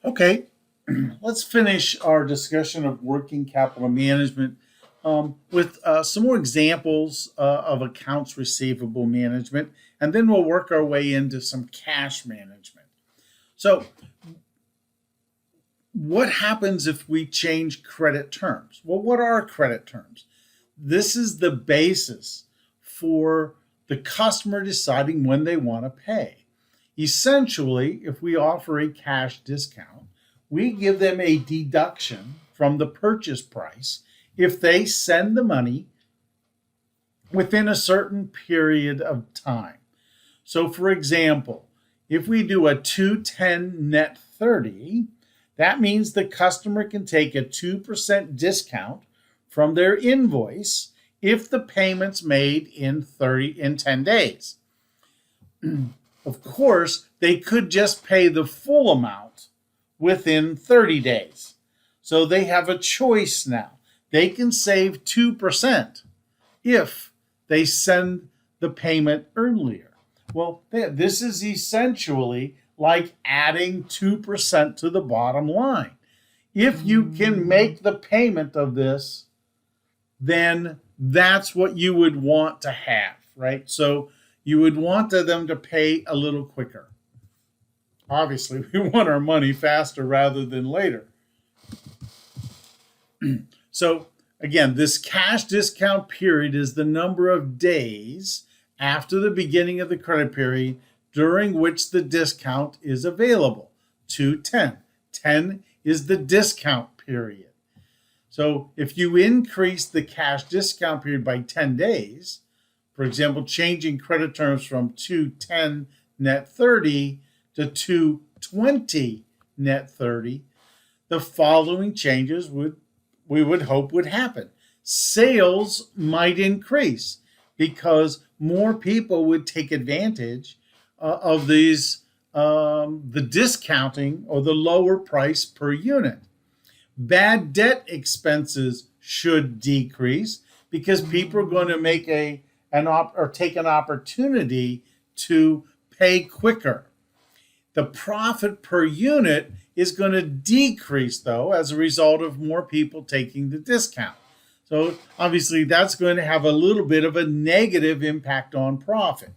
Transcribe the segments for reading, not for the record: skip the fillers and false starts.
Okay, let's finish our discussion of working capital management with some more examples of accounts receivable management, and then we'll work our way into some cash management. So, what happens if we change credit terms? Well, what are credit terms? This is the basis for the customer deciding when they want to pay. Essentially, if we offer a cash discount, we give them a deduction from the purchase price if they send the money within a certain period of time. So, for example, if we do a 210 net 30, that means the customer can take a 2% discount from their invoice if the payment's made in 10 days. Of course, they could just pay the full amount within 30 days. So they have a choice now. They can save 2% if they send the payment earlier. Well, this is essentially like adding 2% to the bottom line. If you can make the payment of this, then that's what you would want to have, right? So you would want them to pay a little quicker. Obviously, we want our money faster rather than later. So again, this cash discount period is the number of days after the beginning of the credit period during which the discount is available. 210. 10 is the discount period. So if you increase the cash discount period by 10 days, for example, changing credit terms from 210 net 30 to 220 net 30, the following changes we would hope would happen. Sales might increase because more people would take advantage of these the discounting or the lower price per unit. Bad debt expenses should decrease because people are going to make take an opportunity to pay quicker. The profit per unit is going to decrease, though, as a result of more people taking the discount. So obviously that's going to have a little bit of a negative impact on profit,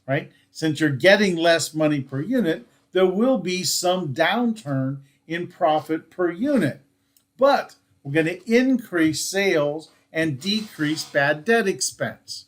right? Since you're getting less money per unit, there will be some downturn in profit per unit. But we're going to increase sales and decrease bad debt expense.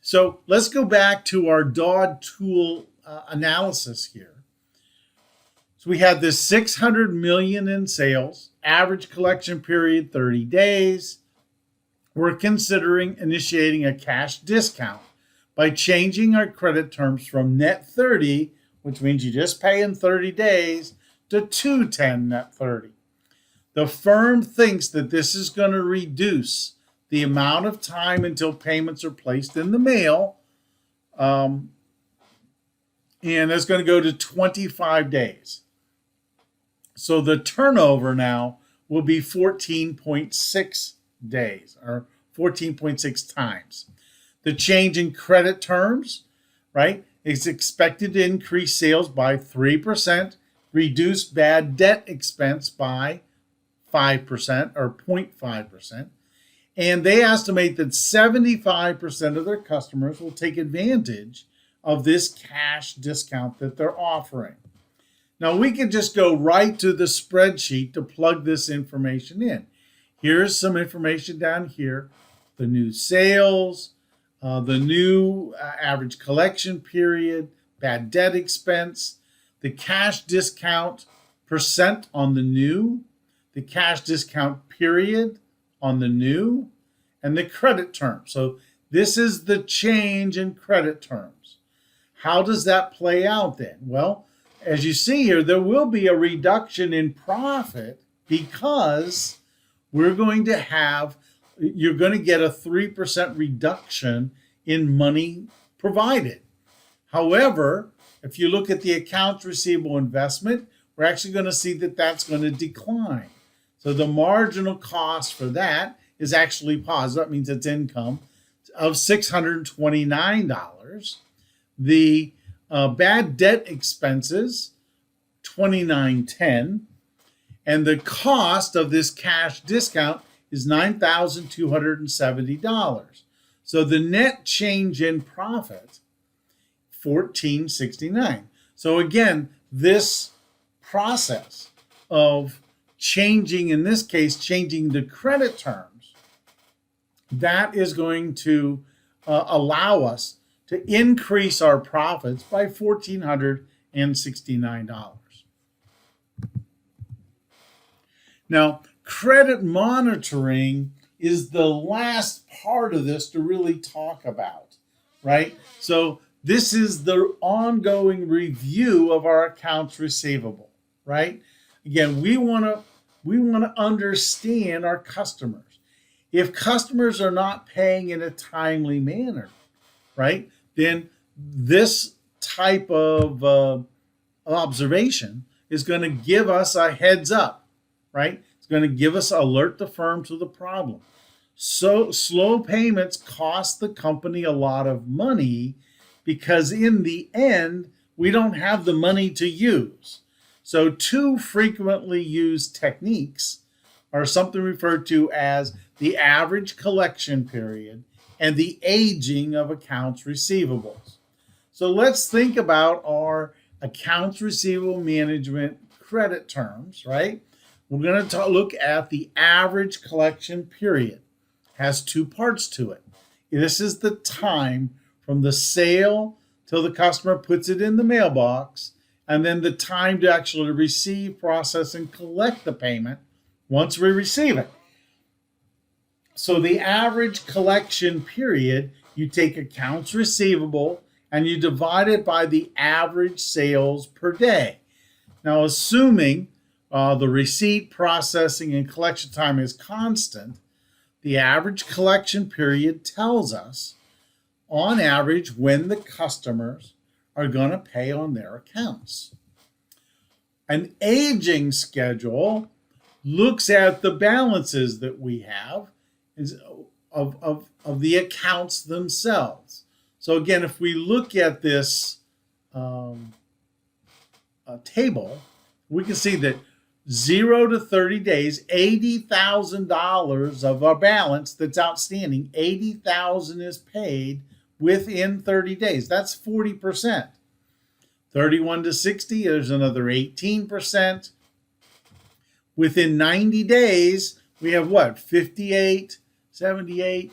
So let's go back to our Dodd tool analysis here. So we had this 600 million in sales, average collection period 30 days. We're considering initiating a cash discount by changing our credit terms from net 30, which means you just pay in 30 days, to 210 net 30. The firm thinks that this is going to reduce the amount of time until payments are placed in the mail, and it's going to go to 25 days. So the turnover now will be 14.6 days, or 14.6 times. The change in credit terms, right, is expected to increase sales by 3%, reduce bad debt expense by 5% or 0.5%. And they estimate that 75% of their customers will take advantage of this cash discount that they're offering. Now, we can just go right to the spreadsheet to plug this information in. Here's some information down here. The new sales, the new average collection period, bad debt expense, the cash discount percent on the new, the cash discount period on the new, and the credit term. So this is the change in credit terms. How does that play out then? Well, as you see here, there will be a reduction in profit because you're going to get a 3% reduction in money provided. However, if you look at the accounts receivable investment, we're actually going to see that that's going to decline. So the marginal cost for that is actually positive. That means it's income of $629. The bad debt expenses, $29.10, and the cost of this cash discount is $9,270. So the net change in profit, $14.69. So again, this process of changing, in this case, changing the credit terms, that is going to allow us to increase our profits by $1,469. Now, credit monitoring is the last part of this to really talk about, right? So this is the ongoing review of our accounts receivable, right? Again, we want to understand our customers. If customers are not paying in a timely manner, right, then this type of observation is going to give us a heads up, right? It's going to give us alert the firm to the problem. So slow payments cost the company a lot of money because in the end, we don't have the money to use. So two frequently used techniques are something referred to as the average collection period and the aging of accounts receivables. So let's think about our accounts receivable management credit terms, right? We're going to look at the average collection period. It has two parts to it. This is the time from the sale till the customer puts it in the mailbox, and then the time to actually receive, process, and collect the payment once we receive it. So the average collection period, you take accounts receivable and you divide it by the average sales per day. Now, assuming the receipt, processing, and collection time is constant, the average collection period tells us, on average, when the customers are going to pay on their accounts. An aging schedule looks at the balances that we have of the accounts themselves. So again, if we look at this table, we can see that 0 to 30 days, $80,000 of our balance that's outstanding, $80,000 is paid within 30 days. That's 40%. 31 to 60, there's another 18%. Within 90 days, we have what? 58, 78,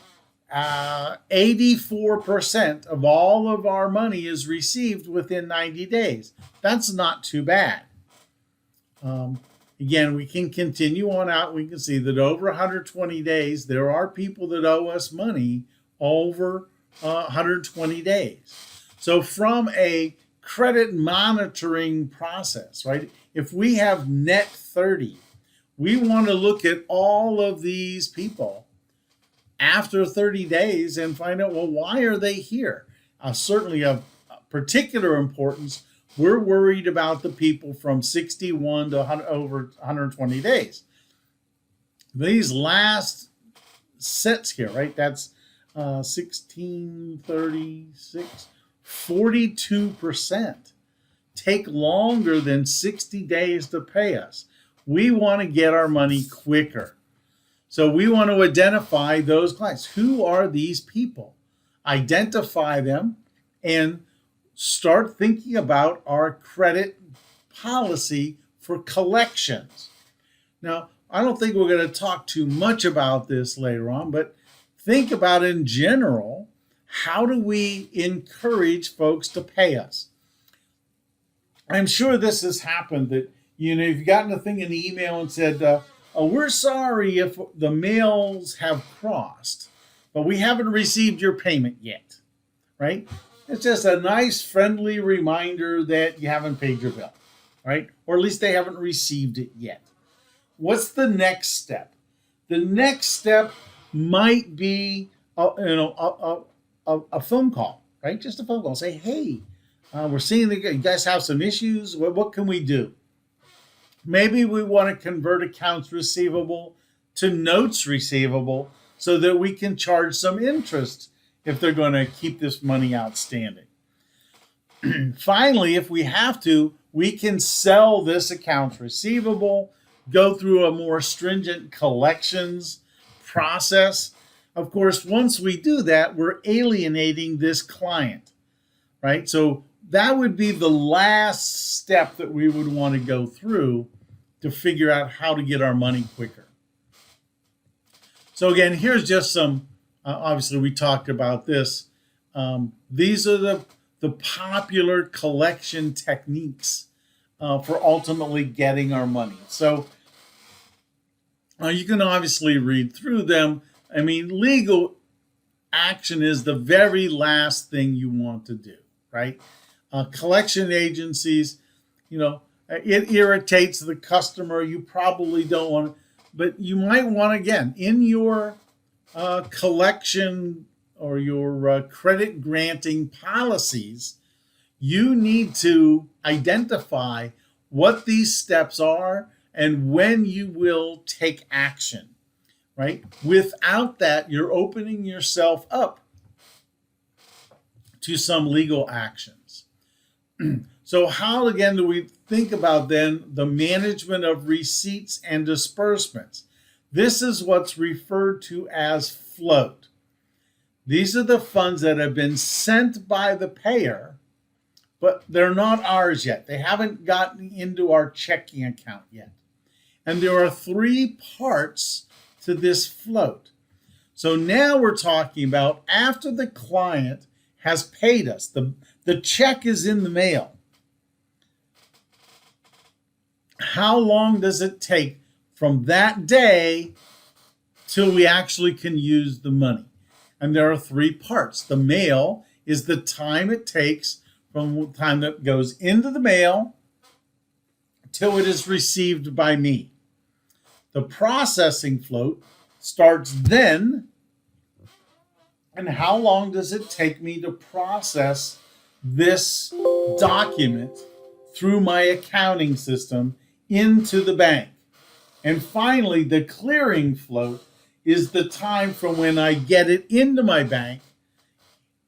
84% of all of our money is received within 90 days. That's not too bad. Again, we can continue on out. We can see that over 120 days, there are people that owe us money over 120 days. So from a credit monitoring process, right? If we have net 30, we want to look at all of these people after 30 days and find out, well, why are they here? Certainly of particular importance, we're worried about the people from 61 to over 120 days. These last sets here, right? That's 16, 36, 42% take longer than 60 days to pay us. We want to get our money quicker. So we want to identify those clients. Who are these people? Identify them and start thinking about our credit policy for collections. Now, I don't think we're going to talk too much about this later on, but think about in general, how do we encourage folks to pay us? I'm sure this has happened that, you've gotten a thing in the email and said, we're sorry if the mails have crossed, but we haven't received your payment yet, right? It's just a nice, friendly reminder that you haven't paid your bill, right? Or at least they haven't received it yet. What's the next step? The next step might be a phone call, right? Just a phone call. Say, hey, we're seeing that you guys have some issues. What can we do? Maybe we want to convert accounts receivable to notes receivable so that we can charge some interest if they're going to keep this money outstanding. Finally, if we have to, we can sell this accounts receivable, go through a more stringent collections process. Of course, once we do that, we're alienating this client, right? So that would be the last step that we would want to go through to figure out how to get our money quicker. So again, here's just some, obviously we talked about this. These are the popular collection techniques for ultimately getting our money. So you can obviously read through them. I mean, legal action is the very last thing you want to do, right? Collection agencies, it irritates the customer. You probably don't want to, but you might want, again, in your collection or your credit granting policies, you need to identify what these steps are and when you will take action, right? Without that, you're opening yourself up to some legal actions. So how, again, do we think about then the management of receipts and disbursements? This is what's referred to as float. These are the funds that have been sent by the payer, but they're not ours yet. They haven't gotten into our checking account yet. And there are three parts to this float. So now we're talking about after the client has paid us, the check is in the mail. How long does it take from that day till we actually can use the money? And there are three parts. The mail is the time it takes from the time that goes into the mail till it is received by me. The processing float starts then, and how long does it take me to process this document through my accounting system into the bank? And finally, the clearing float is the time from when I get it into my bank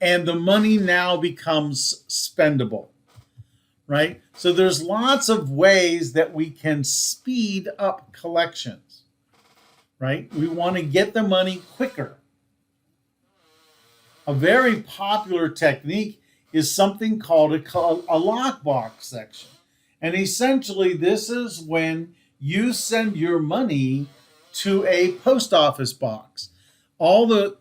and the money now becomes spendable, right? So there's lots of ways that we can speed up collections, right? We want to get the money quicker. A very popular technique is something called a lockbox section. And essentially, this is when you send your money to a post office box. All the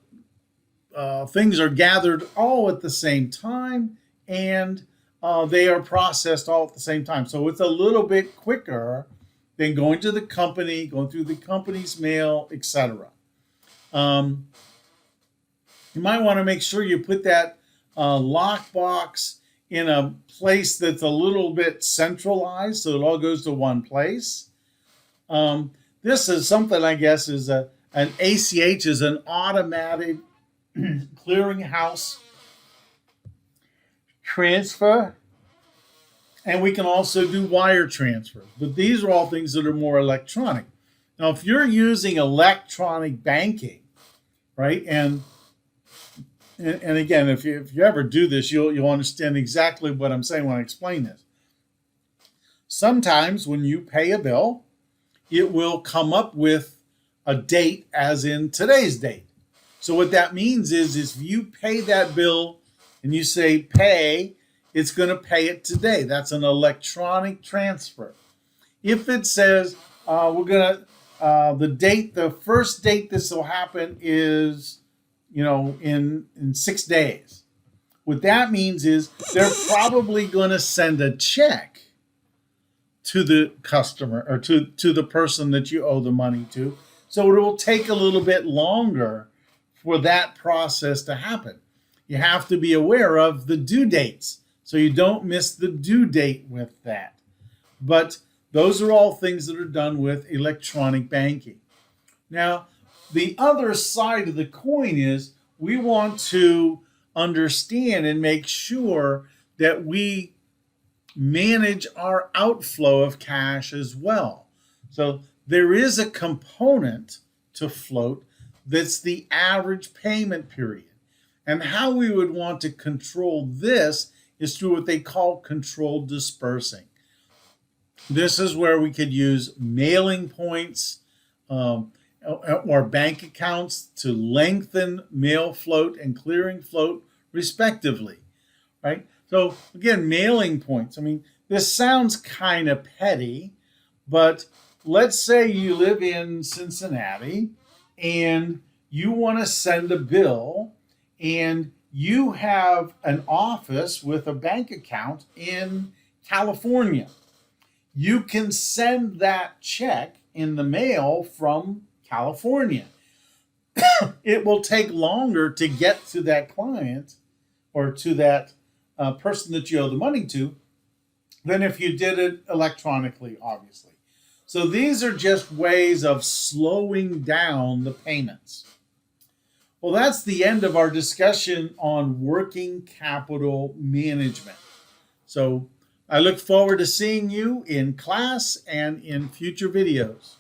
things are gathered all at the same time, and they are processed all at the same time. So it's a little bit quicker than going to the company, going through the company's mail, etc. You might want to make sure you put that lockbox in a place that's a little bit centralized so it all goes to one place. This is something, I guess, is an ACH is an automatic clearinghouse transfer, and we can also do wire transfers. But these are all things that are more electronic. Now, if you're using electronic banking, right, and again, if you ever do this, you'll understand exactly what I'm saying when I explain this. Sometimes when you pay a bill, it will come up with a date as in today's date. So what that means is if you pay that bill and you say pay, it's going to pay it today. That's an electronic transfer. If it says the first date this will happen is, in 6 days. What that means is they're probably going to send a check to the customer or to the person that you owe the money to. So it will take a little bit longer for that process to happen. You have to be aware of the due dates so you don't miss the due date with that. But those are all things that are done with electronic banking. Now, the other side of the coin is we want to understand and make sure that we manage our outflow of cash as well. So there is a component to float that's the average payment period. And how we would want to control this is through what they call controlled disbursing. This is where we could use mailing points or bank accounts to lengthen mail float and clearing float respectively, right? So again, mailing points. I mean, this sounds kind of petty, but let's say you live in Cincinnati and you want to send a bill and you have an office with a bank account in California. You can send that check in the mail from California. It will take longer to get to that client or to that person that you owe the money to than if you did it electronically, obviously. So these are just ways of slowing down the payments. Well, that's the end of our discussion on working capital management. So I look forward to seeing you in class and in future videos.